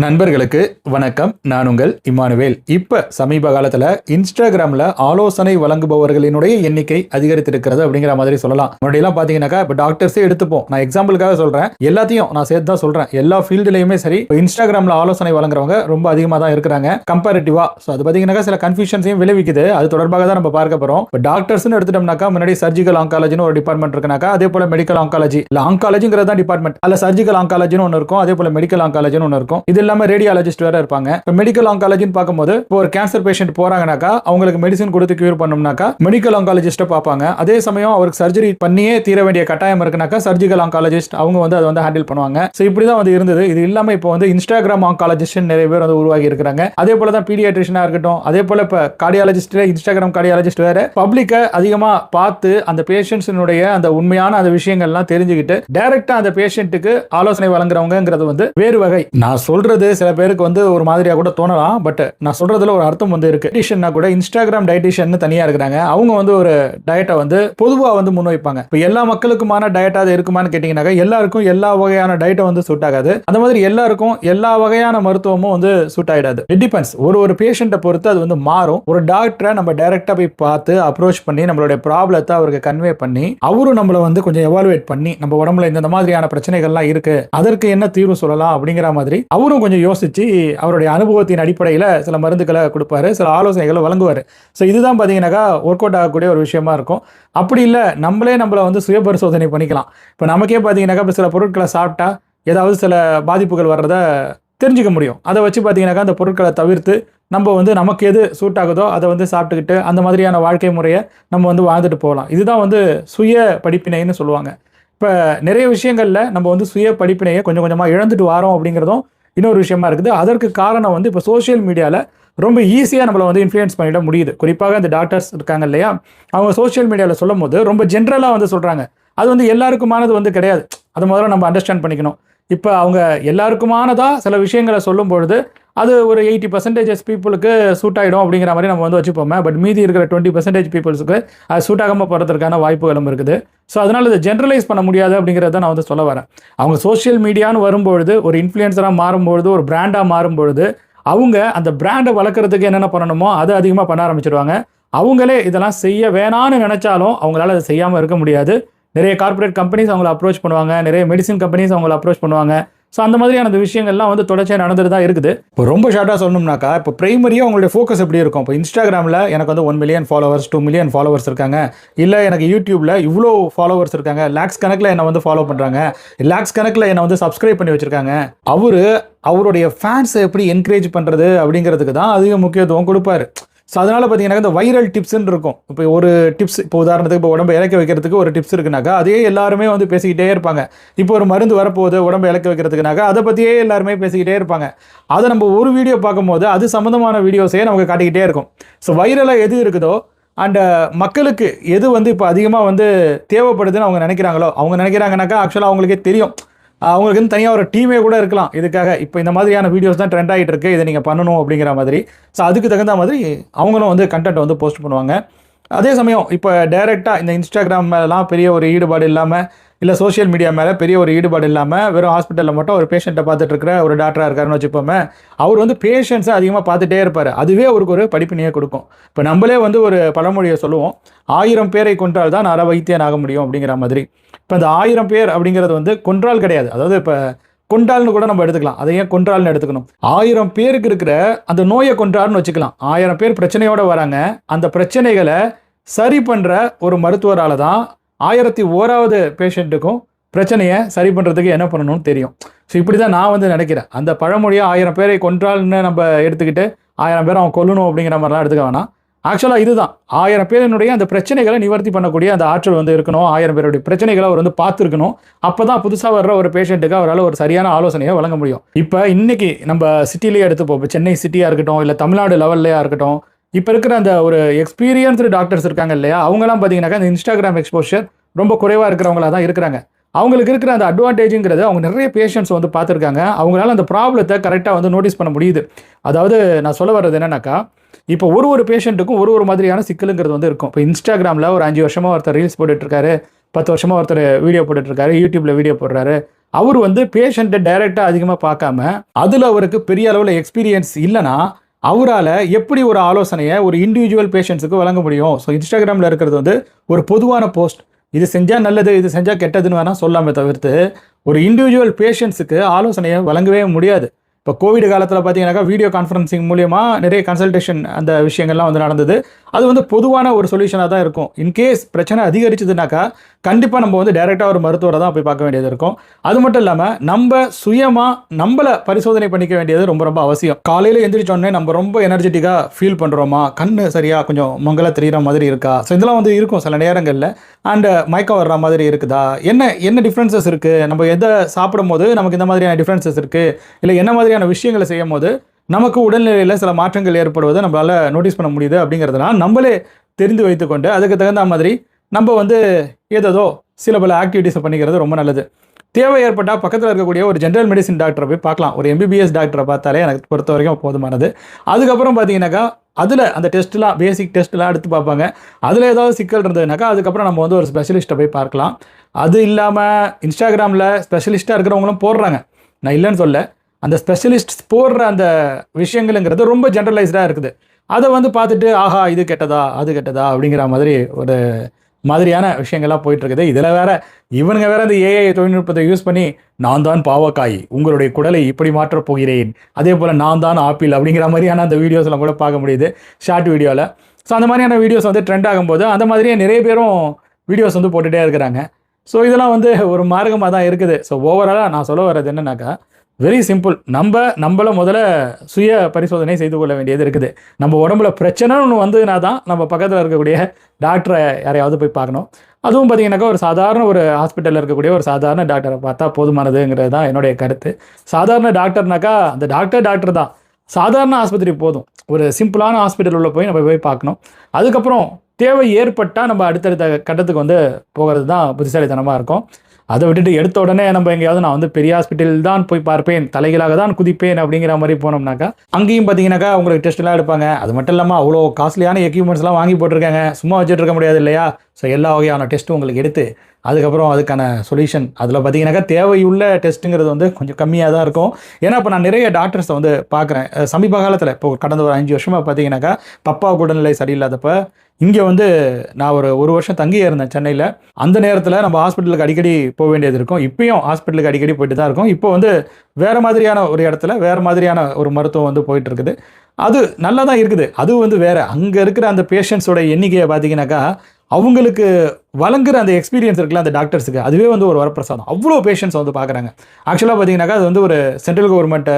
நண்பர்களுக்கு வணக்கம். நான் உங்கள் இமானுவேல். இப்ப சமீப காலத்துல இன்ஸ்டாகிராம்ல ஆலோசனை வழங்குபவர்களினுடைய எண்ணிக்கை அதிகரித்திருக்கிறது அப்படிங்கிற மாதிரி சொல்லலாம். முன்னாடியெல்லாம் பாத்தீங்கன்னாக்கா இப்ப டாக்டர்ஸே எடுத்துப்போம். நான் எக்ஸாம்பிளுக்காக சொல்றேன், எல்லாத்தையும் நான் சேர்த்து தான் சொல்றேன். எல்லா ஃபீல்டுலயுமே சரி, இன்ஸ்டாகிராம்ல ஆலோசனை வழங்குறவங்க ரொம்ப அதிகமா தான் இருக்கிறாங்க கம்பேரிட்டிவா. அது பாத்தீங்கன்னாக்கா சில கன்ஃபியூஷன்ஸையும் விளைவிக்குது. அது தொடர்பாக தான் நம்ம பார்க்க போறோம். இப்போ டாக்டர்ஸ்னு எடுத்துட்டோம்னாக்கா முன்னாடி சர்ஜிக்கல் ஆங்காலஜின்னு ஒரு டிபார்ட்மெண்ட் இருக்குனாக்கா, அதே போல மெடிக்கல் ஆங்காலஜி இல்ல ஆங்காலஜிங்கிறது தான் டிபார்ட்மெண்ட். அல்ல சர்ஜிக்கல் ஆங்காலஜின்னு ஒன்று இருக்கும், அதே போல மெடிக்கல் ஆங்காலஜின்னு ஒன்று இருக்கும். இது இல்லாம ரேடியாலஜிஸ்ட் வேற இருப்பாங்க. மெடிக்கல் ஆங்காலஜின்னு பார்க்கும்போது இப்போ ஒரு கேன்சர் பேஷண்ட் போறாங்கனாக்கா அவங்களுக்கு மெடிசின் கொடுத்து கியூர் பண்ணணும்னாக்கா மெடிக்கல் ஆங்காலஜிஸ்ட பார்ப்பாங்க. அதே சமயம் அவருக்கு சர்ஜரி பண்ணியே தீர வேண்டிய கட்டாயம் இருக்குனாக்கா சர்ஜிக்கல் ஆங்காலஜிஸ்ட் அவங்க வந்து அதை வந்து ஹேண்டில் பண்ணுவாங்க. ஸோ இப்படி தான் வந்து இருந்தது. இது இல்லாம இப்போ வந்து இன்ஸ்டாகிராம் ஆங்காலஜிஸ்ட் நிறைய பேர் வந்து உருவாகி இருக்கிறாங்க. அதே போல தான் பீடியாட்ரிஷனா இருக்கட்டும், அதே போல இப்போ கார்டியாலஜிஸ்ட், இன்ஸ்டாகிராம் கார்டியாலஜிஸ்ட் வேற பப்ளிக்கை அதிகமா பார்த்து அந்த பேஷண்ட்ஸினுடைய அந்த உண்மையான அந்த விஷயங்கள்லாம் தெரிஞ்சுக்கிட்டு டைரக்டா அந்த பேஷண்ட்டுக்கு ஆலோசனை வழங்குறவங்கிறது வந்து வேறு வகை. நான் சொல்றது சில பேருக்கு வந்து ஒரு மாதிரியா கூட தோணலாம், பட் நான் சொல்றதுல ஒரு அர்த்தம் வந்து இருக்கு. டயட்டிஷியன்னா கூட இன்ஸ்டாகிராம் டயட்டிஷியன் தனியா இருக்கிறாங்க. அவங்க வந்து ஒரு டயட்டை வந்து பொதுவா வந்து முன்வைப்பாங்க. இப்போ எல்லா மக்களுக்குமான டயட்டா அது இருக்குமான்னு கேட்டீங்கன்னாக்கா எல்லாருக்கும் எல்லா வகையான டயட்டை வந்து சூட் ஆகாது. அந்த மாதிரி எல்லாருக்கும் எல்லா வகையான மருத்துவமும் வந்து சூட் ஆயிடாது. It depends. ஒரு பேஷண்ட்டை பொறுத்து அது வந்து மாறும். ஒரு டாக்டரை நம்ம டைரக்டா போய் பார்த்து அப்ரோச் பண்ணி நம்மளுடைய ப்ராப்ளத்தை அவருக்கு கன்வே பண்ணி அவரும் நம்மளை வந்து கொஞ்சம் எவாலுவேட் பண்ணி நம்ம உடம்புல இந்த மாதிரியான பிரச்சனைகள்லாம் இருக்கு, அதற்கு என்ன தீர்வு சொல்லலாம் அப்படிங்கிற மாதிரி அவரும் கொஞ்சம் யோசிச்சு அவருடைய அனுபவத்தின் அடிப்படையில் சில மருந்துகளை கொடுப்பாரு, சில ஆலோசனைகளை வழங்குவார். ஸோ இதுதான் பார்த்தீங்கன்னாக்கா ஒர்க் அவுட் ஆகக்கூடிய ஒரு விஷயமா இருக்கும். அப்படி இல்லை, நம்மளை வந்து சுய பரிசோதனை பண்ணிக்கலாம். இப்போ நமக்கே பார்த்தீங்கன்னாக்கா இப்போ சில பொருட்களை சாப்பிட்டா ஏதாவது சில பாதிப்புகள் வர்றதை தெரிஞ்சுக்க முடியும். அதை வச்சு பார்த்தீங்கன்னாக்கா அந்த பொருட்களை தவிர்த்து நம்ம வந்து நமக்கு எது சூட் ஆகுதோ அதை வந்து சாப்பிட்டுக்கிட்டு அந்த மாதிரியான வாழ்க்கை முறையை நம்ம வந்து வாழ்ந்துட்டு போகலாம். இதுதான் வந்து சுய படிப்பினைன்னு சொல்லுவாங்க. இப்போ நிறைய விஷயங்களில் நம்ம வந்து சுய படிப்பினையை கொஞ்சம் கொஞ்சமாக இழந்துட்டு வரோம் அப்படிங்கிறதும் இன்னொரு விஷயமா இருக்குது. அதற்கு காரணம் வந்து இப்போ சோஷியல் மீடியாவில் ரொம்ப ஈஸியாக நம்மளை வந்து இன்ஃப்ளூயன்ஸ் பண்ணிட முடியுது. குறிப்பாக இந்த டாக்டர்ஸ் இருக்காங்க இல்லையா, அவங்க சோஷியல் மீடியாவில் சொல்லும் போது ரொம்ப ஜென்ரலாக வந்து சொல்கிறாங்க. அது வந்து எல்லாருக்குமானது வந்து கிடையாது. அதை முதல்ல நம்ம அண்டர்ஸ்டாண்ட் பண்ணிக்கணும். இப்போ அவங்க எல்லாருக்குமானதாக சில விஷயங்களை சொல்லும் பொழுது அது ஒரு 80% பீப்புளுக்கு சூட் ஆகிடும் அப்படிங்கிற மாதிரி நம்ம வந்து வச்சுப்போமே. பட் மீதி இருக்கிற 20% பீப்புள்ஸுக்கு அது சூட் ஆகாமல் போகிறதுக்கான வாய்ப்புகளும் இருக்குது. ஸோ அதனால் இதை ஜென்ரலைஸ் பண்ண முடியாது அப்படிங்கிறத நான் வந்து சொல்ல வரேன். அவங்க சோஷியல் மீடியான்னு வரும்பொழுது, ஒரு இன்ஃப்ளூயன்சராக மாறும்பொழுது, ஒரு பிராண்டாக மாறும்பொழுது அவங்க அந்த பிராண்டை வளர்க்குறதுக்கு என்னென்ன பண்ணணுமோ அதை அதிகமாக பண்ண ஆரம்பிச்சிடுவாங்க. அவங்களே இதெல்லாம் செய்ய வேணான்னு நினச்சாலும் அவங்களால அதை செய்யாமல் இருக்க முடியாது. நிறைய கார்பரேட் கம்பெனிஸ் அவங்களை அப்ரோச் பண்ணுவாங்க, நிறைய மெடிசின் கம்பெனிஸ் அவங்களை அப்ரோச் பண்ணுவாங்க. ஸோ அந்த மாதிரியான அந்த விஷயங்கள்லாம் வந்து தொடர்ச்சியாக நடந்துட்டு தான் இருக்குது. இப்போ ரொம்ப ஷார்ட்டாக சொல்லணும்னாக்கா, இப்போ பிரைமரியாக உங்களுடைய ஃபோக்கஸ் எப்படி இருக்கும்? இப்போ இன்ஸ்டாகிராமில் எனக்கு வந்து 1 மில்லியன் ஃபாலோவர்ஸ், 2 மில்லியன் ஃபாலோவர்ஸ் இருக்காங்க, இல்லை எனக்கு யூடியூப்பில் இவ்வளோ ஃபாலோவர்ஸ் இருக்காங்க, லேக்ஸ் கணக்கில் என்னை வந்து ஃபாலோ பண்ணுறாங்க, லேக்ஸ் கணக்கில் என்னை வந்து சப்ஸ்கிரைப் பண்ணி வச்சுருக்காங்க. அவருடைய ஃபேன்ஸை எப்படி என்கரேஜ் பண்ணுறது அப்படிங்கிறதுக்கு தான் அதிக முக்கியத்துவம் கொடுப்பாரு. ஸோ அதனால் பார்த்தீங்கன்னா இந்த வைரல் டிப்ஸ்ன்னு இருக்கும். இப்போ ஒரு டிப்ஸ், இப்போ உதாரணத்துக்கு இப்போ உடம்பை இறக்க வைக்கிறதுக்கு ஒரு டிப்ஸ் இருக்குனாக்கா அதே எல்லாருமே வந்து பேசிக்கிட்டே இருப்பாங்க. இப்போ ஒரு மருந்து வரப்போகுது உடம்பை இறக்க வைக்கிறதுக்குனாக்கா அதை பற்றியே எல்லாருமே பேசிக்கிட்டே இருப்பாங்க. அதை நம்ம ஒரு வீடியோ பார்க்கும்போது அது சம்மந்தமான வீடியோஸே நமக்கு காட்டிக்கிட்டே இருக்கும். ஸோ வைரலாக எது இருக்குதோ அண்ட் மக்களுக்கு எது வந்து இப்போ அதிகமாக வந்து தேவைப்படுதுன்னு அவங்க நினைக்கிறாங்களோ, அவங்க நினைக்கிறாங்கனாக்கா ஆக்சுவலாக அவங்களுக்கே தெரியும். அவங்களுக்கு வந்து தனியாக ஒரு டீமே கூட இருக்கலாம் இதுக்காக. இப்போ இந்த மாதிரியான வீடியோஸ் தான் ட்ரெண்ட் ஆகிட்டு இருக்கு, இதை நீங்கள் பண்ணணும் அப்படிங்கிற மாதிரி. ஸோ அதுக்கு தகுந்த மாதிரி அவங்களும் வந்து கண்டென்ட் வந்து போஸ்ட் பண்ணுவாங்க. அதே சமயம் இப்போ டைரெக்டாக இந்த இன்ஸ்டாகிராம் மேலாம் பெரிய ஒரு ஈடுபாடு இல்லாமல், இல்லை சோஷியல் மீடியா மேலே பெரிய ஒரு ஈடுபாடு இல்லாமல் வெறும் ஹாஸ்பிட்டலில் மட்டும் ஒரு பேஷண்ட்டை பார்த்துட்டு இருக்கிற ஒரு டாக்டராக இருக்காருன்னு வச்சுப்போமே, அவர் வந்து பேஷண்ட்ஸை அதிகமாக பார்த்துட்டே இருப்பார். அதுவே அவருக்கு ஒரு படிப்பினையே கொடுக்கும். இப்போ நம்மளே வந்து ஒரு பழமொழியை சொல்லுவோம், 1000 பேரை கொன்றால் தான் அற வைத்தியன் ஆக முடியும் அப்படிங்கிற மாதிரி. இப்போ இந்த 1000 பேர் அப்படிங்கிறது வந்து கொன்றால் கிடையாது. அதாவது இப்போ கொண்டால்னு கூட நம்ம எடுத்துக்கலாம், அதை ஏன் கொன்றால்னு எடுத்துக்கணும்? 1000 பேருக்கு இருக்கிற அந்த நோயை கொன்றார்னு வச்சுக்கலாம். 1000 பேர் பிரச்சனையோடு வராங்க, அந்த பிரச்சனைகளை சரி பண்ணுற ஒரு மருத்துவரால் தான் 1001வது பேஷண்ட்டுக்கும் பிரச்சனையை சரி பண்ணுறதுக்கு என்ன பண்ணணும்னு தெரியும். ஸோ இப்படி தான் நான் வந்து நினைக்கிறேன். அந்த பழமொழியாக 1000 பேரை கொன்றால்னு நம்ம எடுத்துக்கிட்டு 1000 பேரை அவன் கொல்லணும் அப்படிங்கிற மாதிரிலாம் எடுத்துக்க வேணாம். ஆக்சுவலாக இதுதான் 1000 பேரினுடைய அந்த பிரச்சனைகளை நிவர்த்தி பண்ணக்கூடிய அந்த ஆற்றல் வந்து இருக்கணும். 1000 பேருடைய பிரச்சனைகளை அவர் வந்து பார்த்துருக்கணும். அப்போ தான் புதுசாக வர்ற ஒரு பேஷண்ட்டுக்கு அவரால் ஒரு சரியான ஆலோசனையை வழங்க முடியும். இப்போ இன்னைக்கு நம்ம சிட்டிலேயே எடுத்துப்போம். இப்போ சென்னை சிட்டியாக இருக்கட்டும், இல்லை தமிழ்நாடு லெவல்லையாக இருக்கட்டும், இப்போ இருக்கிற அந்த ஒரு எக்ஸ்பீரியன்ஸ்டு டாக்டர்ஸ் இருக்காங்க இல்லையா, அவங்களாம் பார்த்தீங்கன்னாக்கா இந்த இன்ஸ்டாகிராம் எக்ஸ்போஷர் ரொம்ப குறைவாக இருக்கிறவங்களா தான் இருக்கிறாங்க. அவங்களுக்கு இருக்கிற அந்த அட்வான்டேஜுங்கிறது அவங்க நிறைய பேஷண்ட்ஸ் வந்து பார்த்துருக்காங்க. அவங்களால அந்த ப்ராப்ளத்தை கரெக்டாக வந்து நோட்டீஸ் பண்ண முடியுது. அதாவது நான் சொல்ல வர்றது என்னன்னாக்கா, இப்போ ஒரு பேஷண்ட்டுக்கும் ஒரு மாதிரியான சிக்கலுங்கிறது வந்து இருக்கும். இப்போ இன்ஸ்டாகிராமில் ஒரு 5 வருஷமாக ஒருத்தர் ரீல்ஸ் போட்டுட்ருக்காரு, 10 வருஷமாக ஒருத்தர் வீடியோ போட்டுட்ருக்காரு, யூடியூப்பில் வீடியோ போடுறாரு, அவர் வந்து பேஷண்ட்டை டைரெக்டாக அதிகமாக பார்க்காம அதில் அவருக்கு பெரிய அளவில் எக்ஸ்பீரியன்ஸ் இல்லைன்னா அவரால் எப்படி ஒரு ஆலோசனையை ஒரு இண்டிவிஜுவல் பேஷண்ட்ஸுக்கு வழங்க முடியும்? ஸோ இன்ஸ்டாகிராமில் இருக்கிறது வந்து ஒரு பொதுவான போஸ்ட், இது செஞ்சால் நல்லது, இது செஞ்சால் கெட்டதுன்னு வேணால் சொல்லாமே தவிர்த்து ஒரு இண்டிவிஜுவல் பேஷண்ட்ஸுக்கு ஆலோசனையை வழங்கவே முடியாது. இப்போ கோவிட் காலத்தில் பார்த்தீங்கன்னாக்கா வீடியோ கான்ஃபரன்சிங் மூலியமாக நிறைய கன்சல்டேஷன் அந்த விஷயங்கள்லாம் வந்து நடந்தது. அது வந்து பொதுவான ஒரு சொல்யூஷனாக தான் இருக்கும். இன்கேஸ் பிரச்சனை அதிகரிச்சதுனாக்கா கண்டிப்பாக நம்ம வந்து டைரெக்டாக ஒரு மருத்துவரை தான் போய் பார்க்க வேண்டியது இருக்கும். அது மட்டும் இல்லாமல் நம்ம சுயமாக நம்மளை பரிசோதனை பண்ணிக்க வேண்டியது ரொம்ப ரொம்ப அவசியம். காலையில் எந்திரிச்சோடனே நம்ம ரொம்ப எனர்ஜெட்டிக்காக ஃபீல் பண்ணுறோமா, கண்ணு சரியாக கொஞ்சம் மங்கலாக தெரிகிற மாதிரி இருக்கா, ஸோ இதெல்லாம் வந்து இருக்கும் சில நேரங்களில். அண்டு மயக்கம் வர்ற மாதிரி இருக்குதா, என்ன டிஃப்ரென்சஸ் இருக்குது, நம்ம எதை சாப்பிடும் போது நமக்கு இந்த மாதிரியான டிஃப்ரென்சஸ் இருக்குது, இல்லை என்ன மாதிரியான விஷயங்களை செய்யும் போது நமக்கு உடல்நிலையில் சில மாற்றங்கள் ஏற்படுவதை நம்மளால் நோட்டீஸ் பண்ண முடியுது அப்படிங்கிறதுனால நம்மளே தெரிந்து வைத்துக்கொண்டு அதுக்கு தகுந்த மாதிரி நம்ம வந்து ஏதோ சில பல ஆக்டிவிட்டீஸை பண்ணிக்கிறது ரொம்ப நல்லது. தேவை ஏற்பட்டால் பக்கத்தில் இருக்கக்கூடிய ஒரு ஜென்ரல் மெடிசின் டாக்டரை போய் பார்க்கலாம். ஒரு எம்பிபிஎஸ் டாக்டரை பார்த்தாலே எனக்கு பொறுத்த வரைக்கும் போதுமானது. அதுக்கப்புறம் பார்த்தீங்கன்னாக்கா அதில் அந்த டெஸ்ட்லாம் பேசிக் டெஸ்ட்லாம் எடுத்து பார்ப்பாங்க. அதில் ஏதாவது சிக்கல் இருந்ததுனாக்கா அதுக்கப்புறம் நம்ம வந்து ஒரு ஸ்பெஷலிஸ்ட்டை போய் பார்க்கலாம். அது இல்லாமல் இன்ஸ்டாகிராமில் ஸ்பெஷலிஸ்ட்டாக இருக்கிறவங்களும் போடுறாங்க, நான் இல்லைன்னு சொல்ல. அந்த ஸ்பெஷலிஸ்ட் போடுற அந்த விஷயங்கள்ங்கிறது ரொம்ப ஜென்ரலைஸ்டாக இருக்குது. அதை வந்து பார்த்துட்டு ஆஹா இது கெட்டதா அது கெட்டதா அப்படிங்கிற மாதிரி ஒரு மாதிரியான விஷயங்கள்லாம் போயிட்டுருக்குது. இதில் வேற இவனுங்க வேற அந்த ஏஐ தொழில்நுட்பத்தை யூஸ் பண்ணி நான் தான் பாவக்காய், உங்களுடைய குடலை இப்படி மாற்றப் போகிறேன், அதே போல் நான் தான் ஆப்பிள் அப்படிங்கிற மாதிரியான அந்த வீடியோஸ்லாம் கூட பார்க்க முடியுது ஷார்ட் வீடியோவில். ஸோ அந்த மாதிரியான வீடியோஸ் வந்து ட்ரெண்ட் ஆகும்போது அந்த மாதிரியே நிறைய பேரும் வீடியோஸ் வந்து போட்டுகிட்டே இருக்கிறாங்க. ஸோ இதெல்லாம் வந்து ஒரு மார்க்கமாக தான் இருக்குது. ஸோ ஓவராலாக நான் சொல்ல வர்றது என்னன்னாக்கா வெரி சிம்பிள், நம்மள முதல்ல சுய பரிசோதனை செய்து கொள்ள வேண்டியது இருக்குது. நம்ம உடம்புல பிரச்சனைன்னு ஒன்று வந்ததுனா தான் நம்ம பக்கத்தில் இருக்கக்கூடிய டாக்டரை யாரையாவது போய் பார்க்கணும். அதுவும் பார்த்தீங்கன்னாக்கா ஒரு சாதாரண ஒரு ஹாஸ்பிட்டலில் இருக்கக்கூடிய ஒரு சாதாரண டாக்டரை பார்த்தா போதுமானதுங்கிறது தான் என்னுடைய கருத்து. சாதாரண டாக்டர்னாக்கா அந்த டாக்டர் தான். சாதாரண ஆஸ்பத்திரி போதும், ஒரு சிம்பிளான ஹாஸ்பிட்டல் உள்ள போய் நம்ம போய் பார்க்கணும். அதுக்கப்புறம் தேவை ஏற்பட்டால் நம்ம அடுத்தடுத்த கட்டத்துக்கு வந்து போகிறது தான் புத்திசாலித்தனமாக இருக்கும். அதை விட்டுட்டு எடுத்த உடனே நம்ம எங்கேயாவது நான் வந்து பெரிய ஹாஸ்பிட்டல் தான் போய் பார்ப்பேன், தலைகளாக தான் குதிப்பேன் அப்படிங்கிற மாதிரி போனோம்னாக்கா அங்கேயும் பார்த்தீங்கன்னாக்கா உங்களுக்கு டெஸ்ட்லாம் எடுப்பாங்க. அது மட்டும் இல்லாமல் அவ்வளோ காஸ்ட்லியான எக்யூப்மெண்ட்ஸ்லாம் வாங்கி போட்டிருக்காங்க, சும்மா வச்சுட்டு இருக்க முடியாது இல்லையா? ஸோ எல்லா வகையான டெஸ்ட்டும் உங்களுக்கு எடுத்து அதுக்கப்புறம் அதுக்கான சொல்யூஷன் அதில் பார்த்தீங்கன்னாக்கா தேவையுள்ள டெஸ்ட்டுங்கிறது வந்து கொஞ்சம் கம்மியாக தான் இருக்கும். ஏன்னா இப்போ நான் நிறைய டாக்டர்ஸை வந்து பார்க்குறேன் சமீப காலத்தில். இப்போ கடந்த ஒரு 5 வருஷமாக பார்த்தீங்கன்னாக்கா பப்பாவுக்கு உடல்நிலை சரியில்லாதப்போ இங்கே வந்து நான் ஒரு வருஷம் தங்கி இருந்தேன் சென்னையில். அந்த நேரத்தில் நம்ம ஹாஸ்பிட்டலுக்கு அடிக்கடி போக வேண்டியது இருக்கும். இப்போயும் ஹாஸ்பிட்டலுக்கு அடிக்கடி போயிட்டு தான் இருக்கும். இப்போ வந்து வேறு மாதிரியான ஒரு இடத்துல வேறு மாதிரியான ஒரு மருத்துவம் வந்து போயிட்டு இருக்குது. அது நல்லா தான் இருக்குது. அது வந்து வேறு அங்கே இருக்கிற அந்த பேஷண்ட்ஸோட எண்ணிக்கையை பார்த்தீங்கன்னாக்கா அவங்களுக்கு வழங்குற அந்த எக்ஸ்பீரியன்ஸ் இருக்குல்ல அந்த டாக்டர்ஸுக்கு, அதுவே வந்து ஒரு வரப்பிரசாதம். அவ்வளோ பேஷண்ட்ஸ் வந்து பார்க்குறாங்க. ஆக்சுவலாக பார்த்தீங்கன்னாக்கா அது வந்து ஒரு சென்ட்ரல் கவர்மெண்ட்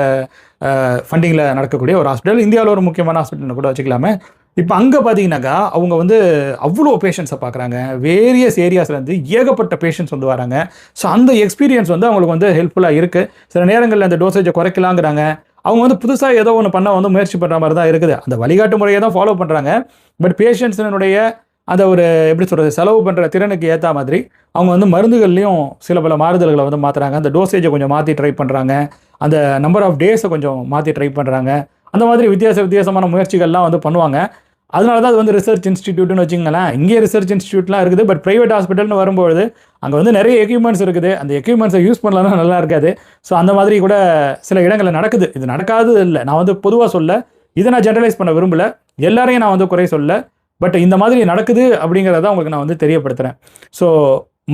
ஃபண்டிங்கில் நடக்கக்கூடிய ஒரு ஹாஸ்பிட்டல், இந்தியாவில் ஒரு முக்கியமான ஹாஸ்பிட்டல்னு கூட வச்சுக்கலாமே. இப்போ அங்கே பார்த்தீங்கன்னாக்கா அவங்க வந்து அவ்வளோ பேஷண்ட்ஸை பார்க்குறாங்க. வேரியஸ் ஏரியாஸ்லேருந்து ஏகப்பட்ட பேஷண்ட்ஸ் வந்து வராங்க. ஸோ அந்த எக்ஸ்பீரியன்ஸ் வந்து அவங்களுக்கு வந்து ஹெல்ப்ஃபுல்லாக இருக்குது. சில நேரங்களில் அந்த டோசேஜை குறைக்கலாங்கிறாங்க. அவங்க வந்து புதுசாக ஏதோ ஒன்று பண்ண வந்து முயற்சி பண்ணுற மாதிரி தான் இருக்குது. அந்த வழிகாட்டு முறையை தான் ஃபாலோ பண்ணுறாங்க. பட் பேஷண்ட்ஸினுடைய அந்த ஒரு எப்படி சொல்கிறது செலவு பண்ணுற திறனுக்கு ஏற்ற மாதிரி அவங்க வந்து மருந்துகள்லையும் சில பல மாறுதல்களை வந்து மாற்றுறாங்க. அந்த டோசேஜை கொஞ்சம் மாற்றி ட்ரை பண்ணுறாங்க. அந்த நம்பர் ஆஃப் டேஸை கொஞ்சம் மாற்றி ட்ரை பண்ணுறாங்க. அந்த மாதிரி வித்தியாசமான முயற்சிகள்லாம் வந்து பண்ணுவாங்க. அதனால தான் அது வந்து ரிசர்ச் இன்ஸ்டிடியூட்னு வச்சுங்களேன். இங்கே ரிசர்ச் இன்ஸ்டிடியூட்லாம் இருக்குது. பட் ப்ரைவேட் ஹாஸ்பிட்டல்னு வரும்போது அங்கே வந்து நிறைய எக்யூப்மெண்ட்ஸ் இருக்குது. அந்த எக்யூப்மெண்ட்ஸை யூஸ் பண்ணலாம் நல்லா இருக்காது. ஸோ அந்த மாதிரி கூட சில இடங்களில் நடக்குது. இது நடக்காது இல்லை, நான் வந்து பொதுவாக சொல்ல, இதை நான் ஜென்ரலைஸ் பண்ண விரும்பலை, எல்லாரையும் நான் வந்து குறை சொல்ல. பட் இந்த மாதிரி நடக்குது அப்படிங்கிறத உங்களுக்கு நான் வந்து தெரியப்படுத்துகிறேன். ஸோ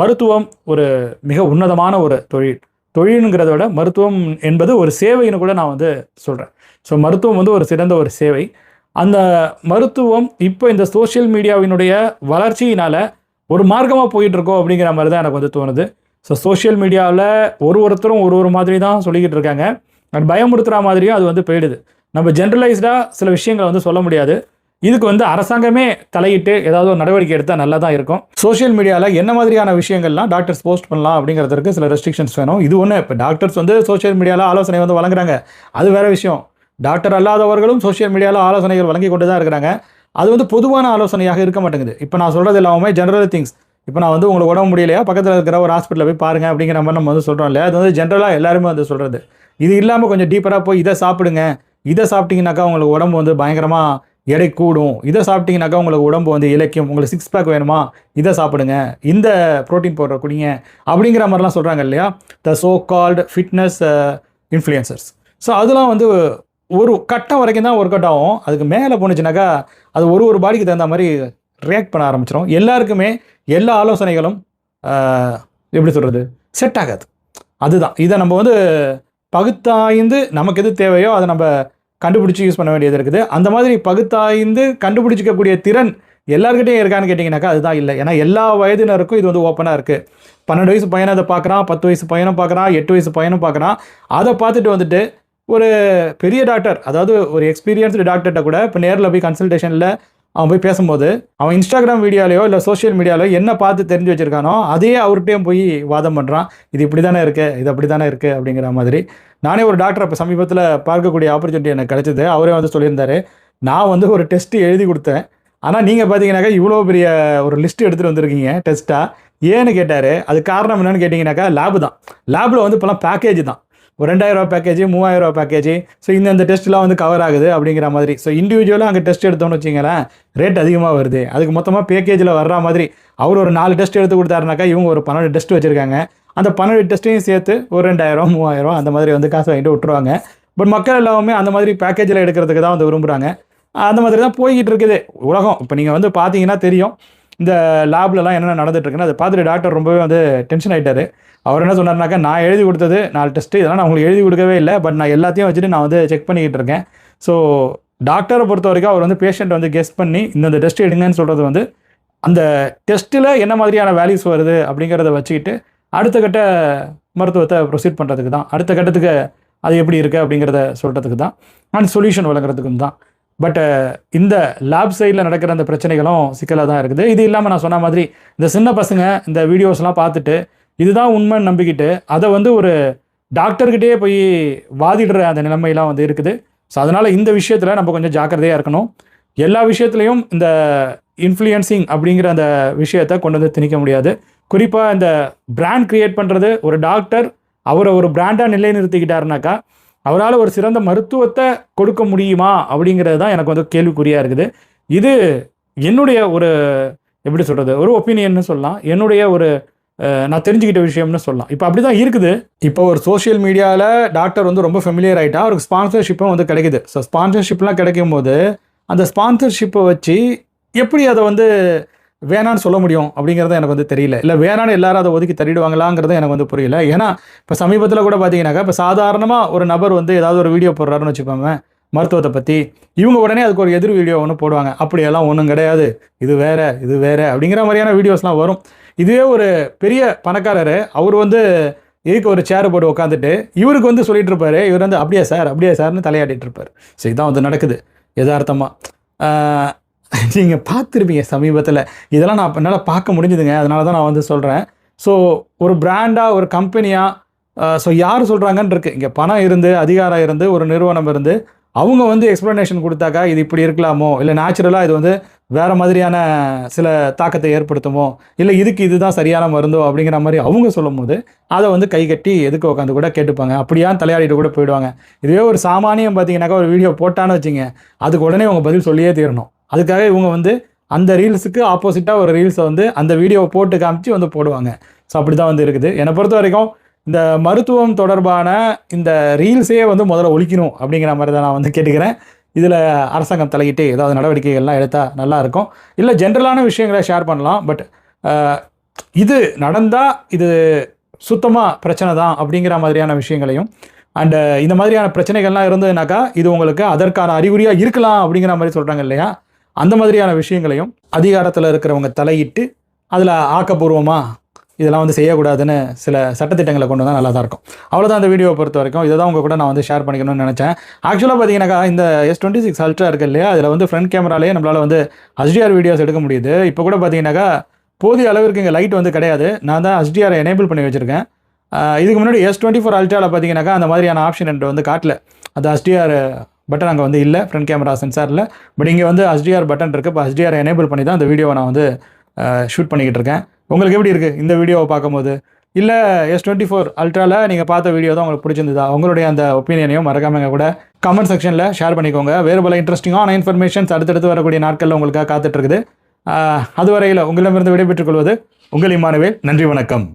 மருத்துவம் ஒரு மிக உன்னதமான ஒரு தொழிலுங்கிறத விட மருத்துவம் என்பது ஒரு சேவைன்னு கூட நான் வந்து சொல்கிறேன். ஸோ மருத்துவம் வந்து ஒரு சிறந்த ஒரு சேவை. அந்த மருத்துவம் இப்போ இந்த சோஷியல் மீடியாவினுடைய வளர்ச்சியினால் ஒரு மார்க்கமாக போயிட்டுருக்கோம் அப்படிங்கிற மாதிரி தான் எனக்கு வந்து தோணுது. ஸோ சோஷியல் மீடியாவில் ஒருத்தரும் ஒரு மாதிரி தான் சொல்லிக்கிட்டு இருக்காங்க. அது பயமுறுத்துகிற மாதிரியும் அது வந்து போயிடுது. நம்ம ஜென்ரலைஸ்டாக சில விஷயங்களை வந்து சொல்ல முடியாது. இதுக்கு வந்து அரசாங்கமே தலையிட்டு ஏதாவது ஒரு நடவடிக்கை எடுத்தால் நல்லா தான் இருக்கும். சோஷியல் மீடியாவில் என்ன மாதிரியான விஷயங்கள்லாம் டாக்டர்ஸ் போஸ்ட் பண்ணலாம் அப்படிங்கிறதுக்கு சில ரெஸ்ட்ரிக்ஷன்ஸ் வேணும். இது ஒன்று, இப்போ டாக்டர்ஸ் வந்து சோஷியல் மீடியாவில் ஆலோசனை வந்து வழங்குறாங்க, அது வேறு விஷயம். டாக்டர் அல்லாதவர்களும் சோஷியல் மீடியாவில் ஆலோசனைகள் வழங்கி கொண்டு தான் இருக்கிறாங்க. அது வந்து பொதுவான ஆலோசனையாக இருக்க மாட்டேங்குது. இப்போ நான் சொல்கிறது எல்லாமே ஜென்ரல் திங்ஸ். இப்போ நான் வந்து உங்களுக்கு உடம்பு முடியலையா, பக்கத்தில் இருக்கிற ஒரு ஹாஸ்பிட்டலில் போய் பாருங்கள் அப்படிங்கிற மாதிரி நம்ம வந்து சொல்கிறோம் இல்லையா. அது வந்து ஜென்ரலாக எல்லாருமே வந்து சொல்கிறது. இது இல்லாமல் கொஞ்சம் டீப்பராக போய் இதை சாப்பிடுங்க, இதை சாப்பிட்டீங்கன்னாக்கா உங்களுக்கு உடம்பு வந்து பயங்கரமாக எடை கூடும், இதை சாப்பிட்டீங்கன்னாக்கா உங்களுக்கு உடம்பு வந்து இளைக்கும், உங்களுக்கு 6 பேக் வேணுமா இதை சாப்பிடுங்க, இந்த ப்ரோட்டீன் பவுடர் குடிங்க அப்படிங்கிற மாதிரிலாம் சொல்கிறாங்க இல்லையா, த so called fitness influencers. So அதெல்லாம் வந்து ஒரு கட்டம் வரைக்கும் தான் ஒர்க் அவுட் ஆகும். அதுக்கு மேலே போணுச்சுனாக்கா அது ஒரு பாடிக்கு தகுந்த மாதிரி ரியாக்ட் பண்ண ஆரம்பிச்சிடும். எல்லாருக்குமே எல்லா ஆலோசனைகளும் எப்படி சொல்கிறது செட் ஆகாது. அதுதான் இதை நம்ம வந்து பகுத்தாய்ந்து நமக்கு எது தேவையோ அதை நம்ம கண்டுபிடிச்சி யூஸ் பண்ண வேண்டியது இருக்குது. அந்த மாதிரி பகுத்தாய்ந்து கண்டுபிடிச்சிக்கக்கூடிய திறன் எல்லாருக்கிட்டையும் இருக்கான்னு கேட்டிங்கனாக்கா அதுதான் இல்லை. ஏன்னா எல்லா வயதினருக்கும் இது வந்து ஓப்பனாக இருக்குது. 12 வயசு பையனை அதை பார்க்குறான், 10 வயசு பையனும் பார்க்குறான், 8 வயசு பையனும் பார்க்குறான். அதை பார்த்துட்டு வந்துட்டு ஒரு பெரிய டாக்டர், அதாவது ஒரு எக்ஸ்பீரியன்ஸ்டு டாக்டர்கிட்ட கூட இப்போ நேரில் போய் கன்சல்டேஷனில் அவன் போய் பேசும்போது அவன் இன்ஸ்டாகிராம் வீடியோலையோ இல்லை சோஷியல் மீடியாலையோ என்ன பார்த்து தெரிஞ்சு வச்சுருக்கானோ அதையே அவர்கிட்டையும் போய் வாதம் பண்ணுறான். இது இப்படி தானே இருக்குது, இது அப்படி தானே இருக்குது அப்படிங்கிற மாதிரி. நானே ஒரு டாக்டர் இப்போ சமீபத்தில் பார்க்கக்கூடிய ஆப்பர்ச்சுனிட்டி எனக்கு கிடைச்சிது. அவரே வந்து சொல்லியிருந்தார், நான் வந்து ஒரு டெஸ்ட்டு எழுதி கொடுத்தேன், ஆனால் நீங்கள் பார்த்தீங்கன்னாக்கா இவ்வளோ பெரிய ஒரு லிஸ்ட்டு எடுத்துகிட்டு வந்திருக்கீங்க டெஸ்ட்டாக, ஏன்னு கேட்டார். அது காரணம் என்னென்னு கேட்டிங்கனாக்கா லேபு தான். லேபில் வந்து இப்போலாம் பேக்கேஜ் தான், ஒரு 2000 ரூபா பேக்கேஜ், 3000 ரூபா பேக்கேஜ். ஸோ இந்த டெஸ்ட்லாம் வந்து கவர் ஆகுது அப்படிங்கிற மாதிரி. ஸோ இண்டிவிஜுவலாக அங்கே டெஸ்ட் எடுத்தோம்னு வச்சிங்களேன் ரேட் அதிகமாக வருது. அதுக்கு மொத்தமாக பேக்கேஜில் வர்ற மாதிரி அவர் ஒரு 4 டெஸ்ட் எடுத்து கொடுத்தாருனாக்கா இவங்க ஒரு 12 டெஸ்ட் வச்சுருக்காங்க. அந்த 12 டெஸ்ட்டையும் சேர்த்து ஒரு 2000 3000 அந்த மாதிரி வந்து காசு வாங்கிட்டு விட்டுருவாங்க. பட் மக்கள் எல்லாமே அந்த மாதிரி பேக்கேஜில் எடுக்கிறதுக்கு தான் வந்து விரும்புகிறாங்க. அந்த மாதிரி தான் போய்கிட்டு இருக்குது உலகம். இப்போ நீங்கள் வந்து பார்த்தீங்கன்னா தெரியும் இந்த லேப்லலாம் என்னென்ன நடந்துட்டுருக்குன்னு. அதை பார்த்துட்டு டாக்டர் ரொம்பவே வந்து டென்ஷன் ஆகிட்டார். அவர் என்ன சொன்னார்னாக்கா, நான் எழுதி கொடுத்தது 4 டெஸ்ட்டு, இதெல்லாம் நான் உங்களுக்கு எழுதி கொடுக்கவே இல்லை, பட் நான் எல்லாத்தையும் வச்சுட்டு நான் வந்து செக் பண்ணிக்கிட்டு இருக்கேன். ஸோ டாக்டரை பொறுத்த வரைக்கும் அவர் வந்து பேஷண்ட் வந்து கெஸ் பண்ணி இந்த டெஸ்ட் எடுங்கன்னு சொல்கிறது வந்து அந்த டெஸ்ட்டில் என்ன மாதிரியான வேல்யூஸ் வருது அப்படிங்கிறத வச்சுக்கிட்டு அடுத்த கட்ட மருத்துவத்தை ப்ரொசீட் பண்ணுறதுக்கு தான், அடுத்த கட்டத்துக்கு அது எப்படி இருக்குது அப்படிங்கிறத சொல்கிறதுக்கு தான், அண்ட் சொல்யூஷன் வழங்குறதுக்கும் தான். பட் இந்த லேப் சைடில் நடக்கிற அந்த பிரச்சனைகளும் சிக்கலாக தான் இருக்குது. இது இல்லாமல் நான் சொன்ன மாதிரி இந்த சின்ன பசங்க இந்த வீடியோஸ்லாம் பார்த்துட்டு இதுதான் உண்மைன்னு நம்பிக்கிட்டு அதை வந்து ஒரு டாக்டர்கிட்டே போய் வாதிடுற அந்த நிலைமையெல்லாம் வந்து இருக்குது. ஸோ அதனால் இந்த விஷயத்தில் நம்ம கொஞ்சம் ஜாக்கிரதையாக இருக்கணும். எல்லா விஷயத்துலையும் இந்த இன்ஃப்ளூயன்சிங் அப்படிங்கிற அந்த விஷயத்தை கொண்டு வந்து திணிக்க முடியாது. குறிப்பாக இந்த பிராண்ட் க்ரியேட் பண்ணுறது, ஒரு டாக்டர் அவரை ஒரு பிராண்டாக நிலைநிறுத்திக்கிட்டாருனாக்கா அவரால் ஒரு சிறந்த மருத்துவத்தை கொடுக்க முடியுமா அப்படிங்கிறது தான் எனக்கு வந்து கேள்விக்குறியாக இருக்குது. இது என்னுடைய ஒரு எப்படி சொல்கிறது ஒரு ஒப்பீனியன்னு சொல்லலாம், என்னுடைய ஒரு நான் தெரிஞ்சுக்கிட்ட விஷயம்னு சொல்லலாம். இப்போ அப்படி தான் இருக்குது. இப்போ ஒரு சோஷியல் மீடியாவில் டாக்டர் வந்து ரொம்ப ஃபெமிலியர் ஆகிட்டா, அவருக்கு ஸ்பான்சர்ஷிப்பும் வந்து கிடைக்குது. ஸோ ஸ்பான்சர்ஷிப்லாம் கிடைக்கும் போது அந்த ஸ்பான்சர்ஷிப்பை வச்சு எப்படி அதை வந்து வேணான்னு சொல்ல முடியும் அப்படிங்கிறத எனக்கு வந்து தெரியல. இல்லை வேணான்னு எல்லாரும் அதை ஒதுக்கி தள்ளிடுவாங்களாங்கிறத எனக்கு வந்து புரியல. ஏன்னா இப்போ சமீபத்தில் கூட பார்த்தீங்கன்னாக்கா இப்போ சாதாரணமாக ஒரு நபர் வந்து ஏதாவது ஒரு வீடியோ போடுறாருன்னு வச்சுக்கோங்க மருத்துவத்தை பற்றி, இவங்க உடனே அதுக்கு ஒரு எதிர் வீடியோ ஒன்று போடுவாங்க. அப்படியெல்லாம் ஒன்றும் கிடையாது, இது வேறு அப்படிங்கிற மாதிரியான வீடியோஸ்லாம் வரும். இதுவே ஒரு பெரிய பணக்காரர் அவர் வந்து இதுக்கு ஒரு சேர் போட்டு உட்காந்துட்டு இவருக்கு வந்து சொல்லிட்டு இருப்பாரு, இவர் வந்து அப்படியே சார்னு தலையாடிட்டு இருப்பார். ஸோ இதான் வந்து நடக்குது யதார்த்தமாக. நீங்கள் பார்த்துருப்பீங்க சமீபத்தில், இதெல்லாம் நான் என்னால் பார்க்க முடிஞ்சுதுங்க, அதனால தான் நான் வந்து சொல்கிறேன். ஸோ ஒரு பிராண்டாக ஒரு கம்பெனியாக ஸோ யார் சொல்கிறாங்கன்னு இருக்குது. இங்கே பணம் இருந்து அதிகாரம் இருந்து ஒரு நிறுவனம் இருந்து அவங்க வந்து எக்ஸ்ப்ளனேஷன் கொடுத்தாக்கா இது இப்படி இருக்கலாமோ, இல்லை நேச்சுரலாக இது வந்து வேறு மாதிரியான சில தாக்கத்தை ஏற்படுத்துமோ, இல்லை இதுதான் சரியான மருந்தோ அப்படிங்கிற மாதிரி அவங்க சொல்லும் போது அதை வந்து கை கட்டி எதுக்கு உட்காந்து கூட கேட்டுப்பாங்க, அப்படியான் தலையாடிட்டு கூட போயிடுவாங்க. இதுவே ஒரு சாமானியம் பார்த்தீங்கன்னாக்கா ஒரு வீடியோ போட்டான்னு வச்சுங்க, அதுக்கு உடனே அவங்க பதில் சொல்லியே தீரணும். அதுக்காக இவங்க வந்து அந்த ரீல்ஸுக்கு ஆப்போசிட்டாக ஒரு ரீல்ஸை வந்து அந்த வீடியோவை போட்டு காமிச்சு வந்து போடுவாங்க. ஸோ அப்படி தான் வந்து இருக்குது. என்னை பொறுத்த வரைக்கும் இந்த மருத்துவம் தொடர்பான இந்த ரீல்ஸே வந்து முதல்ல ஒழிக்கணும் அப்படிங்கிற மாதிரி தான் நான் வந்து கேட்டுக்கிறேன். இதில் அரசாங்கம் தலையிட்டு ஏதாவது நடவடிக்கைகள்லாம் எடுத்தால் நல்லாயிருக்கும். இல்லை ஜென்ரலான விஷயங்களை ஷேர் பண்ணலாம். பட் இது நடந்தால் இது சுத்தமாக பிரச்சனை தான் அப்படிங்கிற மாதிரியான விஷயங்களையும், அண்டு இந்த மாதிரியான பிரச்சனைகள்லாம் இருந்ததுனாக்கா இது உங்களுக்கு அதற்கான அறிகுறியாக இருக்கலாம் அப்படிங்கிற மாதிரி சொல்கிறாங்க இல்லையா, அந்த மாதிரியான விஷயங்களையும் அதிகாரத்தில் இருக்கிறவங்க தலையிட்டு அதில் ஆக்கப்பூர்வமாக இதெல்லாம் வந்து செய்யக்கூடாதுன்னு சில சட்டத்திட்டங்களை கொண்டு வந்தால் நல்லா தான் இருக்கும். அவ்வளோதான் இந்த வீடியோவை பொறுத்த வரைக்கும். இதை தான் உங்கள் கூட நான் வந்து ஷேர் பண்ணிக்கணும்னு நினச்சேன். ஆக்சுவலாக பார்த்தீங்கன்னாக்கா இந்த S26 Ultra இருக்குது இல்லையா, அதில் வந்து ஃப்ரண்ட் கேமராலேயே நம்மளால் வந்து HDR வீடியோஸ் எடுக்க முடியுது. இப்போ கூட பார்த்தீங்கன்னாக்கா போதிய அளவிற்கு இங்கே லைட் வந்து கிடையாது. நான் தான் HDR எனேபிள் பண்ணி வச்சுருக்கேன். இதுக்கு முன்னாடி S24 Ultraவில் பார்த்தீங்கன்னாக்கா அந்த மாதிரியான ஆப்ஷன் என்று வந்து காட்டல. அது HDR பட்டன் அங்கே வந்து இல்லை ஃப்ரண்ட் கேமரா சென்சாரில். பட் இங்கே வந்து HDR பட்டன் இருக்குது. இப்போ HDR எனேபிள் பண்ணி தான் இந்த வீடியோவை நான் வந்து ஷூட் பண்ணிக்கிட்டு இருக்கேன். உங்களுக்கு எப்படி இருக்குது இந்த வீடியோவை பார்க்கும்போது? இல்லை S24 Ultraவில் நீங்கள் பார்த்த வீடியோ தான் உங்களுக்கு பிடிச்சிருந்ததா? உங்களுடைய அந்த ஒப்பீனியனையும் மறக்காமங்க கூட கமெண்ட் செக்ஷனில் ஷேர் பண்ணிக்கோங்க. வேறு பல இன்ட்ரெஸ்டிங்கான இன்ஃபர்மேஷன்ஸ் அடுத்தடுத்து வரக்கூடிய நாட்களில் உங்களுக்காக காத்துட்ருக்குது. அதுவரையில் உங்களிடமிருந்து விடைபெற்றுக் கொள்வது உங்கள் இம்மானுவேல். நன்றி, வணக்கம்.